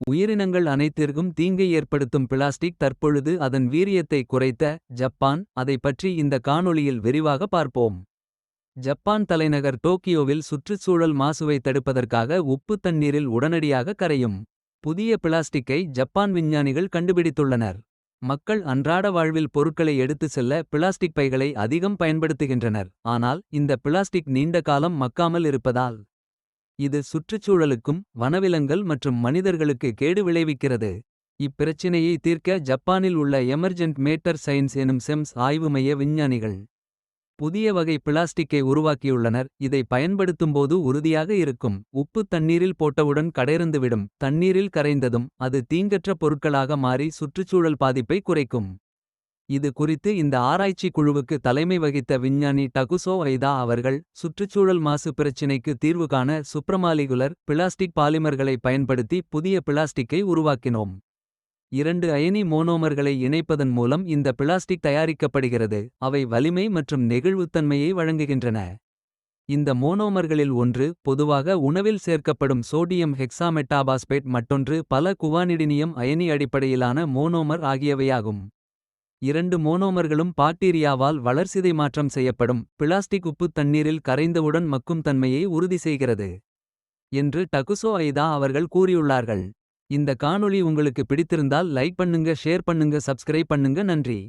உயிரினங்கள் அனைத்திற்கும் தீங்கை ஏற்படுத்தும் பிளாஸ்டிக் தற்பொழுது அதன் வீரியத்தை குறைத்த. ஜப்பான் அதை பற்றி இந்த காணொளியில் விரிவாக பார்ப்போம். ஜப்பான் தலைநகர் டோக்கியோவில் சுற்றுச்சூழல் மாசுவை தடுப்பதற்காக உப்பு தண்ணீரில் உடனடியாக கரையும். புதிய பிளாஸ்டிக்கை ஜப்பான் விஞ்ஞானிகள் கண்டுபிடித்துள்ளனர். மக்கள் அன்றாட வாழ்வில் பொருட்களை எடுத்து செல்ல பிளாஸ்டிக் பைகளை அதிகம் பயன்படுத்துகின்றனர். ஆனால் இந்த பிளாஸ்டிக் நீண்ட காலம் மக்காமல் இருப்பதால் இது சுற்றுச்சூழலுக்கும் வனவிலங்கல் மற்றும் மனிதர்களுக்கு கேடு விளைவிக்கிறது. இப்பிரச்சினையை தீர்க்க ஜப்பானில் உள்ள எமர்ஜென்ட் மேட்டர் சயின்ஸ் எனும் செம்ஸ் ஆய்வு மைய விஞ்ஞானிகள் புதிய வகை பிளாஸ்டிக்கை உருவாக்கியுள்ளனர். இதை பயன்படுத்தும்போது உறுதியாக இருக்கும். உப்பு தண்ணீரில் போட்டவுடன் கடைறந்துவிடும். தண்ணீரில் கரைந்ததும் அது தீங்கற்ற பொருட்களாக மாறி சுற்றுச்சூழல் பாதிப்பை குறைக்கும். இது குறித்து இந்த ஆராய்ச்சி குழுவுக்கு தலைமை வகித்த விஞ்ஞானி டகுசோ ஐதா அவர்கள். சுற்றுச்சூழல் மாசு பிரச்சினைக்கு தீர்வு காண சுப்ரமாலிகுலர் பிளாஸ்டிக் பாலிமர்களை பயன்படுத்தி புதிய பிளாஸ்டிக்கை உருவாக்கினோம். 2 அயனி மோனோமர்களை இணைப்பதன் மூலம் இந்த பிளாஸ்டிக் தயாரிக்கப்படுகிறது. அவை வலிமை மற்றும் நெகிழ்வுத்தன்மையை வழங்குகின்றன. இந்த மோனோமர்களில் ஒன்று பொதுவாக உணவில் சேர்க்கப்படும் சோடியம் ஹெக்சாமெட்டாபாஸ்பேட். மற்றொன்று பல குவானிடினியம் அயனி அடிப்படையிலான மோனோமர் ஆகியவையாகும். 2 மோனோமர்களும் பாக்டீரியாவால் வளர்சிதை மாற்றம் செய்யப்படும். பிளாஸ்டிக் உப்பு தண்ணீரில் கரைந்தவுடன் மக்கும் தன்மையை உறுதி செய்கிறது என்று டகுசோ ஐதா அவர்கள் கூறியுள்ளார்கள். இந்த காணொளி உங்களுக்கு பிடித்திருந்தால் லைக் பண்ணுங்க, ஷேர் பண்ணுங்க, சப்ஸ்கிரைப் பண்ணுங்க. நன்றி.